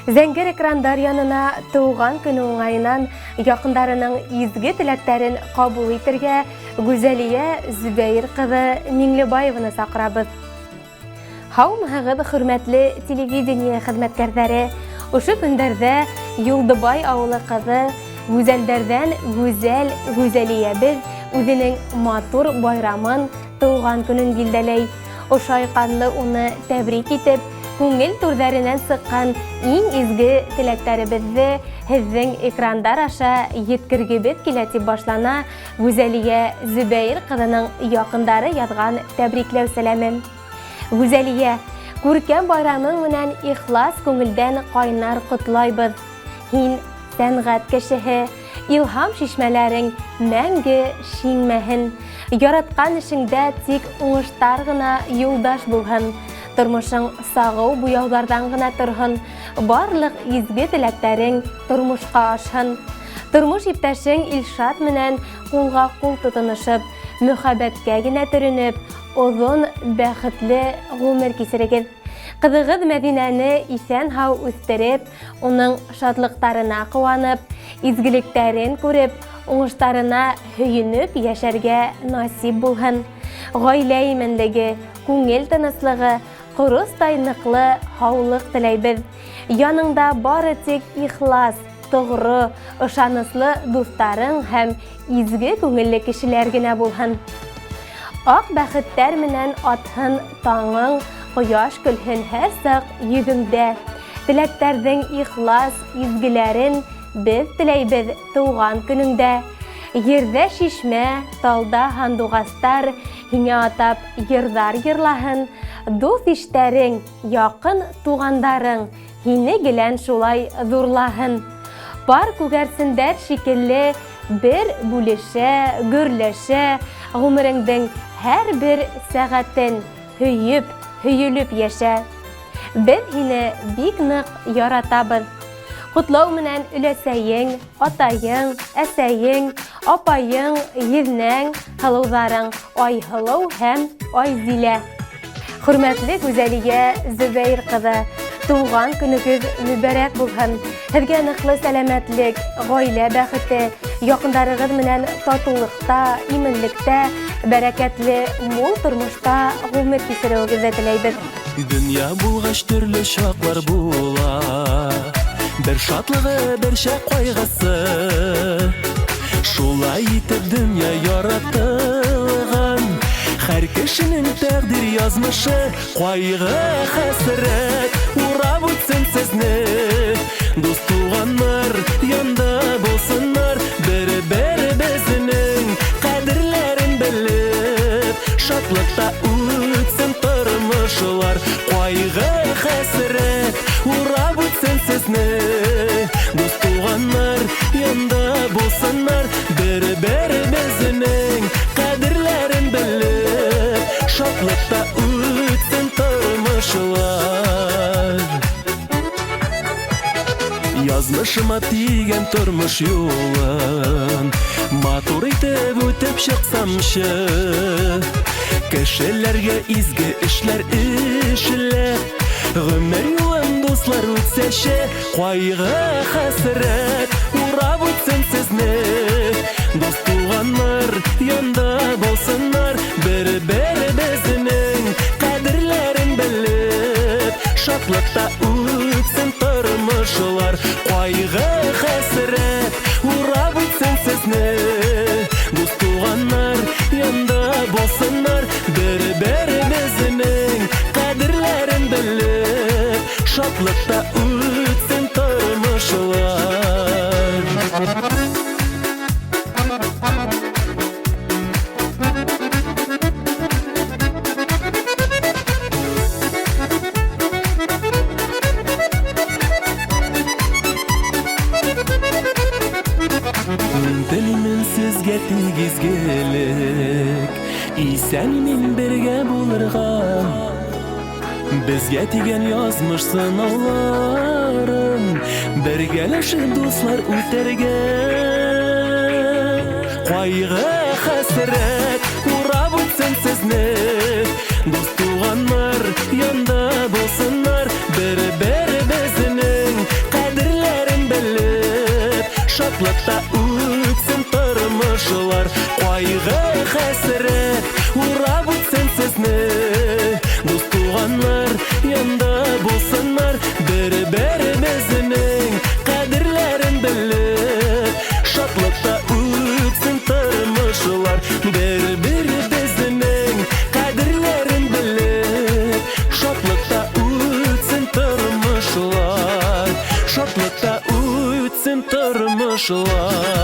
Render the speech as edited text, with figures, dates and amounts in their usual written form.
Зәңгер экрандар янына туган көне уңайынан якындарының изге теләкләрен кабул итәргә Гүзәлия Зөбәйр кызы Миңлебаеваны сакырабыз. Һаумыгыз, хөрмәтле телевидение хезмәткәрләре, ошы көндәрдә Юлдыбай авылы кызы Гүзәлдәрдән Гүзәл Гүзәлиябез үзенең матур байрамын, туган көнен билдәләй. Ошай канлы уны тәбрик итеп, күңел түрдәреннән сыккан иң изге теләкләребезне һезнең экрандар аша yetkirgibез килә дип башлана Гүзәлия Зөбәйр кызының якындары язган тәбрикләү сәламе. Гүзәлия, күркәм байрамың менән ихлас күңелдән кайнар котлайбыз. Һин сәнгать кешеһе, илһам шишмәләрең мәңге шиңмәһен. Яраткан эшеңдә тик уңыштар гына юлдаш булһын. Тормышың сагау буяулардан гына торһын. Барлык изге теләкләрең тормышка ашһын. Тормыш иптәшең Илшат менән кулга-кул тотынышып, мөхәббәткә генә төренеп, озын бәхетле гомер кисерегез. Кызыгыз Мәдинәне исән-һау үстереп, уның шатлыктарына куанып, изгелектәрен күреп, уңыштарына һөйенеп яшәргә насип булһын. Гаилә именлеге, күңел тыныслыгы, корыстай ныклы һаулык теләйбез. Яныңда бары тик ихлас, тугры, ышаныслы дусларың һәм изге күңелле кешеләр генә булһын. Ак бәхеттәр менән атһын таңың, кояш көлһен һәр сак йөзеңдә. Теләктәрдең ихлас, изгеләрен без теләйбез туган көнеңдә. Ердә шишмә, талда һандугастар һиңа атап йырдар йырлаһын. Дус иштәрең, якын тугандарың һине гелән шулай зурлаһын. Пар күгәрсендәр шикелле бер бүлешә, гөрләшә, гомереңдең һәр бер сәгатен һөеп, һөелеп яшә. Без һине бик нык яратабыз. Котлау менән өләсәең, атаең, әсәең, апаең, езнәң, һылыуларың Айһылыу һәм Айзилә. Хөрмәтле Гүзәлия Зөбәйр кызы, туган көнегез мөбарәк булһын. Һезгә ныклы сәламәтлек, гаилә бәхете, якындарыгыз менән татулыкта, именлектә, бәрәкәтле мул тормышта гомер кисерегезне теләйбез. Дөнья булгач төрле чаклар була, бер шатлыгы, бер шәп кайгысы. Шулай итеп дөнья яратылган, һәр кешенең тәкъдир язмышы. Кайгы, хәсрәт урап үтсен сезне. Дус туганнар янда булсыннар, бер-беребезнең кадерләрен белеп, шатлыкта үтсен тормышлар. Кайгы, хәсрәт урап үтсен сезне. Дус туганнар янда булсыннар, бер-беребезнең кадерләрен белеп, шатлыкта үтсен тормышлар. Язмышыма тигән тормыш юлын матур итеп үтеп чыксамчы, кешеләргә изге эшләр эшләп, гомер юлын дуслар үтсәче. Кайгы, хәсрәт урап үтсен сезне. Дус туганнар янда булсыннар, бер-беребезнең кадерләрен белеп, шатлыкта үтсен тормышлар. Кайгы, хәсрәт урап үтсен сезне. Дус туганнар янда булсыннар, бер-беребезнең кадерләрен белеп, шатлыкта үтсен тормышлар. Телмен сезгә тигезгелек, исән-имин бергә булырга. Безгә тигән язмыш сынауларын бергәләшеп дуслар үтәргә. Кайгы, хәсрәт урап үтсен сезне. Дус туганнар янда булсыннар, бер-беребезнең Бір-біріміздің қадірлерін біліп, шатлықта өтсін тұрмышлар, шатлықта өтсін тұрмышлар.